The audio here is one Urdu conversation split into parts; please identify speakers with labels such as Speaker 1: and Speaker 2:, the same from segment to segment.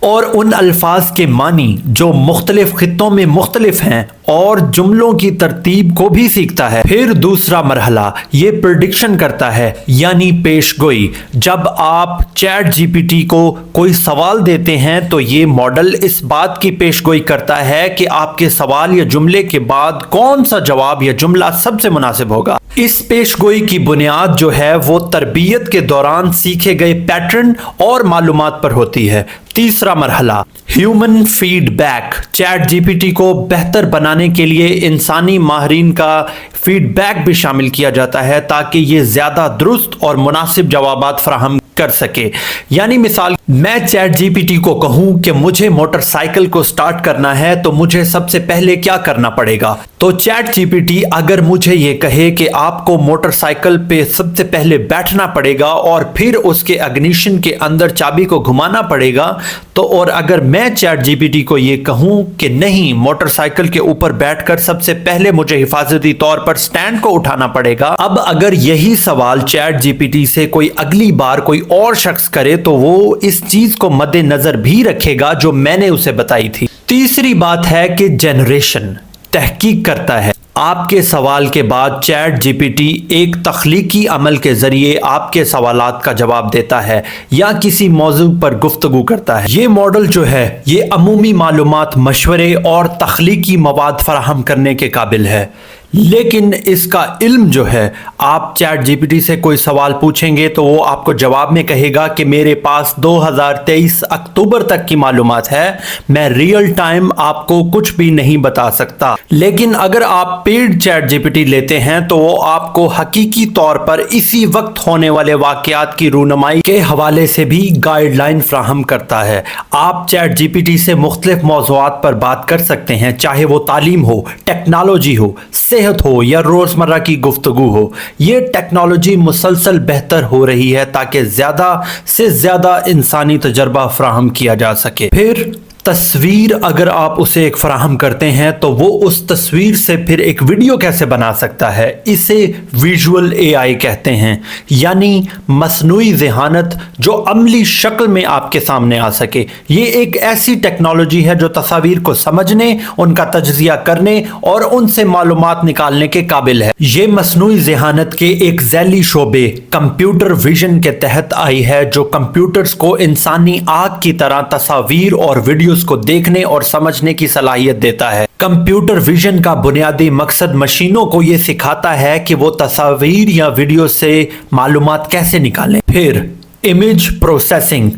Speaker 1: اور ان الفاظ کے معنی جو مختلف خطوں میں مختلف ہیں اور جملوں کی ترتیب کو بھی سیکھتا ہے۔ پھر دوسرا مرحلہ یہ پریڈکشن کرتا ہے یعنی پیش گوئی۔ جب آپ چیٹ جی پی ٹی کو کوئی سوال دیتے ہیں تو یہ ماڈل اس بات کی پیش گوئی کرتا ہے کہ آپ کے سوال یا جملے کے بعد کون سا جواب یا جملہ سب سے مناسب ہوگا۔ اس پیش گوئی کی بنیاد جو ہے وہ تربیت کے دوران سیکھے گئے پیٹرن اور معلومات پر ہوتی ہے۔ تیسرا مرحلہ human feedback. ChatGPT کو بہتر بنانے کے لیے انسانی ماہرین کا فیڈ بیک بھی شامل کیا جاتا ہے تاکہ یہ زیادہ درست اور مناسب جوابات فراہم کر سکے۔ یعنی مثال میں چیٹ جی پی ٹی کو کہوں کہ مجھے موٹر سائیکل کو سٹارٹ کرنا ہے تو مجھے سب سے پہلے کیا کرنا پڑے گا، تو چیٹ جی پی ٹی اگر مجھے یہ کہے کہ آپ کو موٹر سائیکل پہ سب سے پہلے بیٹھنا پڑے گا اور پھر اس کے اگنیشن کے اندر چابی کو گھمانا پڑے گا، تو اور اگر میں چیٹ جی پی ٹی کو یہ کہوں کہ نہیں، موٹر سائیکل کے اوپر بیٹھ کر سب سے پہلے مجھے حفاظتی طور پر سٹینڈ کو اٹھانا پڑے گا، اب اگر یہی سوال چیٹ جی پی ٹی سے کوئی اگلی بار کوئی اور شخص کرے تو وہ اس چیز کو مد نظر بھی رکھے گا جو میں نے اسے بتائی تھی۔ تیسری بات ہے کہ جنریشن تحقیق کرتا ہے۔ آپ کے سوال کے بعد چیٹ جی پی ٹی ایک تخلیقی عمل کے ذریعے آپ کے سوالات کا جواب دیتا ہے یا کسی موضوع پر گفتگو کرتا ہے۔ یہ ماڈل جو ہے یہ عمومی معلومات، مشورے اور تخلیقی مواد فراہم کرنے کے قابل ہے، لیکن اس کا علم جو ہے، آپ چیٹ جی پی ٹی سے کوئی سوال پوچھیں گے تو وہ آپ کو جواب میں کہے گا کہ میرے پاس 2023 اکتوبر تک کی معلومات ہے، میں ریئل ٹائم آپ کو کچھ بھی نہیں بتا سکتا۔ لیکن اگر آپ paid ChatGPT لیتے ہیں تو وہ آپ کو حقیقی طور پر اسی وقت ہونے والے واقعات کی رونمائی کے حوالے سے بھی گائیڈ لائن فراہم کرتا ہے۔ آپ چیٹ جی پی ٹی سے مختلف موضوعات پر بات کر سکتے ہیں، چاہے وہ تعلیم ہو، ٹیکنالوجی ہو، صحت ہو یا روزمرہ کی گفتگو ہو۔ یہ ٹیکنالوجی مسلسل بہتر ہو رہی ہے تاکہ زیادہ سے زیادہ انسانی تجربہ فراہم کیا جا سکے۔ پھر تصویر اگر آپ اسے ایک فراہم کرتے ہیں تو وہ اس تصویر سے پھر ایک ویڈیو کیسے بنا سکتا ہے، اسے ویژول اے آئی کہتے ہیں، یعنی مصنوعی ذہانت جو عملی شکل میں آپ کے سامنے آ سکے۔ یہ ایک ایسی ٹیکنالوجی ہے جو تصاویر کو سمجھنے، ان کا تجزیہ کرنے اور ان سے معلومات نکالنے کے قابل ہے۔ یہ مصنوعی ذہانت کے ایک ذیلی شعبے کمپیوٹر ویژن کے تحت آئی ہے جو کمپیوٹرز کو انسانی آنکھ کی طرح تصاویر اور ویڈیوز کو دیکھنے اور سمجھنے کی صلاحیت دیتا ہے۔ کمپیوٹر ویژن کا بنیادی مقصد مشینوں کو یہ سکھاتا ہے کہ وہ تصاویر یا ویڈیو سے معلومات کیسے نکالیں۔ پھر امیج پروسیسنگ۔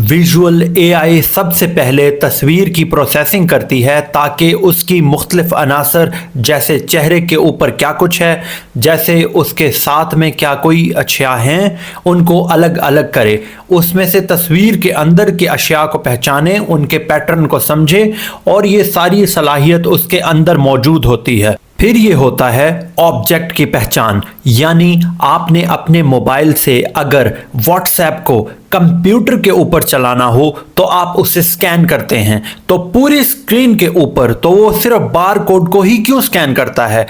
Speaker 1: ویژول اے آئی سب سے پہلے تصویر کی پروسیسنگ کرتی ہے تاکہ اس کی مختلف عناصر جیسے چہرے کے اوپر کیا کچھ ہے، جیسے اس کے ساتھ میں کیا کوئی اشیاء ہیں، ان کو الگ الگ کرے، اس میں سے تصویر کے اندر کے اشیاء کو پہچانے، ان کے پیٹرن کو سمجھے، اور یہ ساری صلاحیت اس کے اندر موجود ہوتی ہے۔ پھر یہ ہوتا ہے آبجیکٹ کی پہچان، یعنی آپ نے اپنے موبائل سے اگر واٹس ایپ کو کمپیوٹر کے اوپر چلانا ہو تو آپ اسے سکین کرتے ہیں، تو پوری سکرین کے اوپر تو وہ صرف بار کوڈ کو ہی کیوں سکین کرتا ہے؟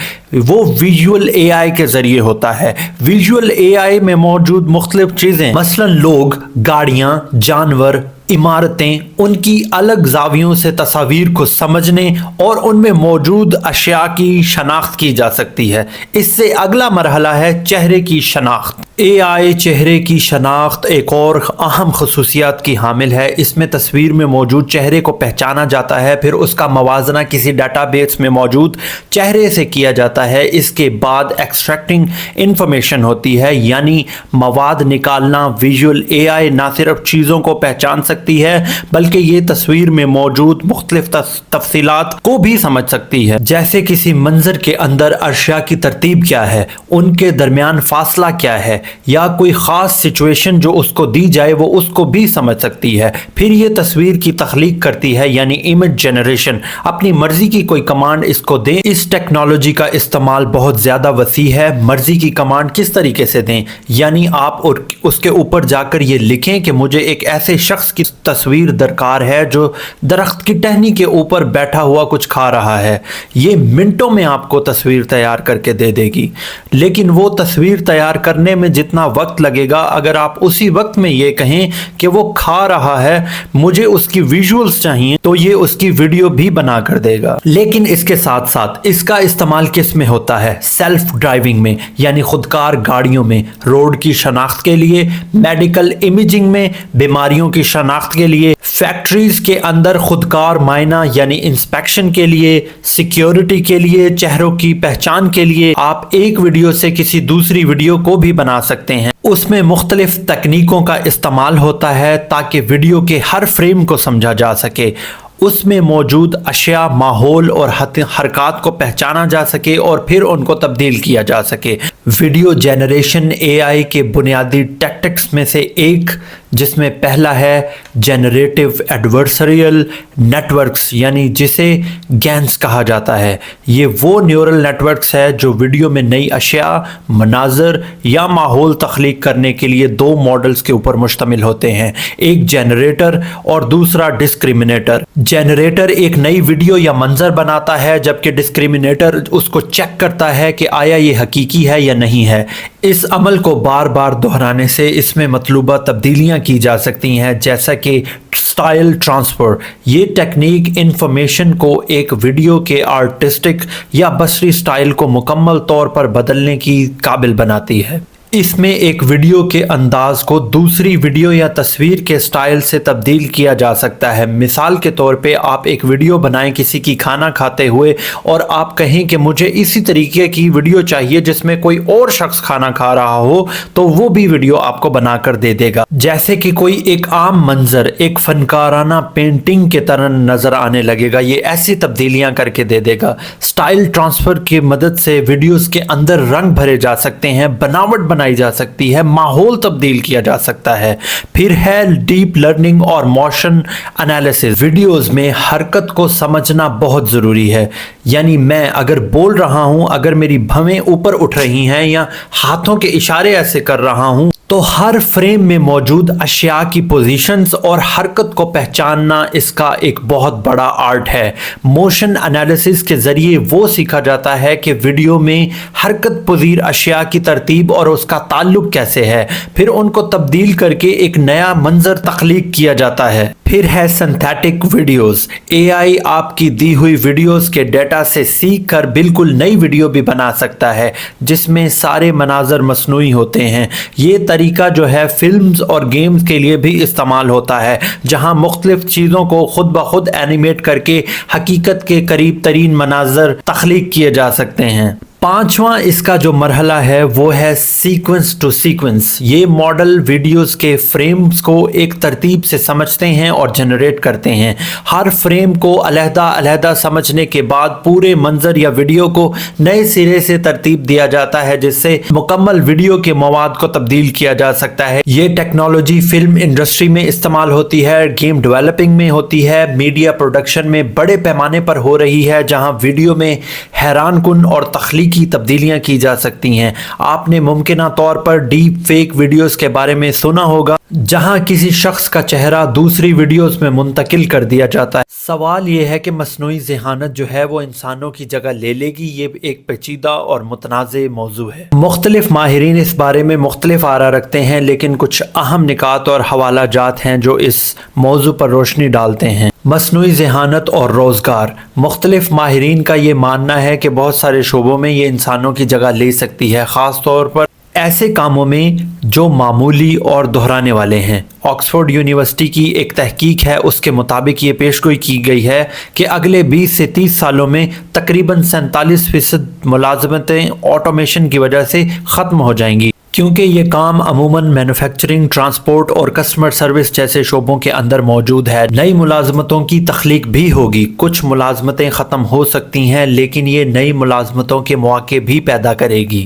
Speaker 1: وہ ویژول اے آئی کے ذریعے ہوتا ہے۔ ویژول اے آئی میں موجود مختلف چیزیں، مثلا لوگ، گاڑیاں، جانور، عمارتیں، ان کی الگ زاویوں سے تصاویر کو سمجھنے اور ان میں موجود اشیاء کی شناخت کی جا سکتی ہے۔ اس سے اگلا مرحلہ ہے چہرے کی شناخت۔ اے آئی چہرے کی شناخت ایک اور اہم خصوصیات کی حامل ہے۔ اس میں تصویر میں موجود چہرے کو پہچانا جاتا ہے، پھر اس کا موازنہ کسی ڈیٹا بیس میں موجود چہرے سے کیا جاتا ہے۔ اس کے بعد ایکسٹریکٹنگ انفارمیشن ہوتی ہے، یعنی مواد نکالنا۔ ویژول اے آئی نہ صرف چیزوں کو پہچان سکتی ہے بلکہ یہ تصویر میں موجود مختلف تفصیلات کو بھی سمجھ سکتی ہے، جیسے کسی منظر کے اندر اشیاء کی ترتیب کیا ہے، ان کے درمیان فاصلہ کیا ہے، یا کوئی خاص سچویشن جو اس کو دی جائے وہ اس کو بھی سمجھ سکتی ہے۔ پھر یہ تصویر کی تخلیق کرتی ہے، یعنی امیج جنریشن۔ اپنی مرضی کی کوئی کمانڈ اس کو دیں۔ اس ٹیکنالوجی کا استعمال بہت زیادہ وسیع ہے۔ مرضی کی کمانڈ کس طریقے سے دیں؟ یعنی آپ اس کے اوپر جا کر یہ لکھیں کہ مجھے ایک ایسے شخص کی تصویر درکار ہے جو درخت کی ٹہنی کے اوپر بیٹھا ہوا کچھ کھا رہا ہے، یہ منٹوں میں آپ کو تصویر تیار کر کے دے دے گی، لیکن وہ تصویر تیار کرنے میں جتنا وقت لگے گا اگر آپ اسی وقت میں یہ کہیں کہ وہ کھا رہا ہے مجھے اس کی ویژولز چاہیے تو یہ اس کی ویڈیو بھی بنا کر دے گا۔ لیکن اس کے ساتھ ساتھ اس کا استعمال کس میں ہوتا ہے؟ سیلف ڈرائیونگ میں، یعنی خودکار گاڑیوں میں، روڈ کی شناخت کے لیے، میڈیکل امیجنگ میں، بیماریوں کی شناخت کے لیے، فیکٹریز کے اندر خودکار معائنہ یعنی انسپیکشن کے لیے، سیکیورٹی کے لیے، چہروں کی پہچان کے لیے۔ آپ ایک ویڈیو سے کسی دوسری ویڈیو کو بھی بنا سکتے ہیں۔ اس میں مختلف تکنیکوں کا استعمال ہوتا ہے تاکہ ویڈیو کے ہر فریم کو سمجھا جا سکے، اس میں موجود اشیاء، ماحول اور حرکات کو پہچانا جا سکے اور پھر ان کو تبدیل کیا جا سکے۔ ویڈیو جنریشن اے آئی کے بنیادی ٹیکٹکس میں سے ایک، جس میں پہلا ہے جنریٹو ایڈورسریل نیٹ ورکس، یعنی جسے گینس کہا جاتا ہے۔ یہ وہ نیورل نیٹ ورکس ہے جو ویڈیو میں نئی اشیاء، مناظر یا ماحول تخلیق کرنے کے لیے دو ماڈلز کے اوپر مشتمل ہوتے ہیں، ایک جنریٹر اور دوسرا ڈسکریمنیٹر۔ جنریٹر ایک نئی ویڈیو یا منظر بناتا ہے جبکہ ڈسکریمنیٹر اس کو چیک کرتا ہے کہ آیا یہ حقیقی ہے یا نہیں ہے۔ اس عمل کو بار بار دہرانے سے اس میں مطلوبہ تبدیلیاں کی جا سکتی ہیں، جیسا کہ سٹائل ٹرانسفر۔ یہ ٹیکنیک انفارمیشن کو ایک ویڈیو کے آرٹسٹک یا بصری سٹائل کو مکمل طور پر بدلنے کی قابل بناتی ہے۔ اس میں ایک ویڈیو کے انداز کو دوسری ویڈیو یا تصویر کے سٹائل سے تبدیل کیا جا سکتا ہے۔ مثال کے طور پہ آپ ایک ویڈیو بنائیں کسی کی کھانا کھاتے ہوئے اور آپ کہیں کہ مجھے اسی طریقے کی ویڈیو چاہیے جس میں کوئی اور شخص کھانا کھا رہا ہو، تو وہ بھی ویڈیو آپ کو بنا کر دے دے گا، جیسے کہ کوئی ایک عام منظر ایک فنکارانہ پینٹنگ کے طرح نظر آنے لگے گا۔ یہ ایسی تبدیلیاں کر کے دے دے گا۔ سٹائل ٹرانسفر کی مدد سے ویڈیوز کے اندر رنگ بھرے جا سکتے ہیں، بناوٹ بنائی جا سکتی ہے، ماحول تبدیل کیا جا سکتا ہے۔ پھر ہے ڈیپ لرننگ اور موشن انالیسس۔ ویڈیوز میں حرکت کو سمجھنا بہت ضروری ہے، یعنی میں اگر بول رہا ہوں، اگر میری بھویں اوپر اٹھ رہی ہیں یا ہاتھوں کے اشارے ایسے کر رہا ہوں، تو ہر فریم میں موجود اشیاء کی پوزیشنز اور حرکت کو پہچاننا اس کا ایک بہت بڑا آرٹ ہے۔ موشن انالیسس کے ذریعے وہ سیکھا جاتا ہے کہ ویڈیو میں حرکت پذیر اشیاء کی ترتیب اور اس کا تعلق کیسے ہے، پھر ان کو تبدیل کر کے ایک نیا منظر تخلیق کیا جاتا ہے۔ پھر ہے سنتھیٹک ویڈیوز۔ اے آئی آپ کی دی ہوئی ویڈیوز کے ڈیٹا سے سیکھ کر بالکل نئی ویڈیو بھی بنا سکتا ہے جس میں سارے مناظر مصنوعی ہوتے ہیں۔ یہ طریقہ جو ہے فلمز اور گیمز کے لیے بھی استعمال ہوتا ہے، جہاں مختلف چیزوں کو خود بخود اینیمیٹ کر کے حقیقت کے قریب ترین مناظر تخلیق کیے جا سکتے ہیں۔ پانچواں اس کا جو مرحلہ ہے وہ ہے سیکوینس ٹو سیکوینس۔ یہ ماڈل ویڈیوز کے فریمز کو ایک ترتیب سے سمجھتے ہیں اور جنریٹ کرتے ہیں۔ ہر فریم کو علیحدہ علیحدہ سمجھنے کے بعد پورے منظر یا ویڈیو کو نئے سرے سے ترتیب دیا جاتا ہے، جس سے مکمل ویڈیو کے مواد کو تبدیل کیا جا سکتا ہے۔ یہ ٹیکنالوجی فلم انڈسٹری میں استعمال ہوتی ہے، گیم ڈیولپنگ میں ہوتی ہے، میڈیا پروڈکشن میں بڑے پیمانے پر ہو رہی ہے، جہاں ویڈیو میں حیران کن اور تخلیقی تبدیلیاں کی جا سکتی ہیں۔ آپ نے ممکنہ طور پر ڈیپ فیک ویڈیوز کے بارے میں سنا ہوگا، جہاں کسی شخص کا چہرہ دوسری ویڈیوز میں منتقل کر دیا جاتا ہے۔ سوال یہ ہے کہ مصنوعی ذہانت جو ہے وہ انسانوں کی جگہ لے لے گی؟ یہ ایک پیچیدہ اور متنازع موضوع ہے۔ مختلف ماہرین اس بارے میں مختلف آراء رکھتے ہیں، لیکن کچھ اہم نکات اور حوالہ جات ہیں جو اس موضوع پر روشنی ڈالتے ہیں۔ مصنوعی ذہانت اور روزگار۔ مختلف ماہرین کا یہ ماننا ہے کہ بہت سارے شعبوں میں یہ انسانوں کی جگہ لے سکتی ہے، خاص طور پر ایسے کاموں میں جو معمولی اور دہرانے والے ہیں۔ آکسفورڈ یونیورسٹی کی ایک تحقیق ہے، اس کے مطابق یہ پیشگوئی کی گئی ہے کہ اگلے 20 سے 30 سالوں میں تقریباً 47% ملازمتیں آٹومیشن کی وجہ سے ختم ہو جائیں گی، کیونکہ یہ کام عموماً مینوفیکچرنگ، ٹرانسپورٹ اور کسٹمر سروس جیسے شعبوں کے اندر موجود ہے۔ نئی ملازمتوں کی تخلیق بھی ہوگی۔ کچھ ملازمتیں ختم ہو سکتی ہیں، لیکن یہ نئی ملازمتوں کے مواقع بھی پیدا کرے گی۔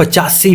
Speaker 1: 85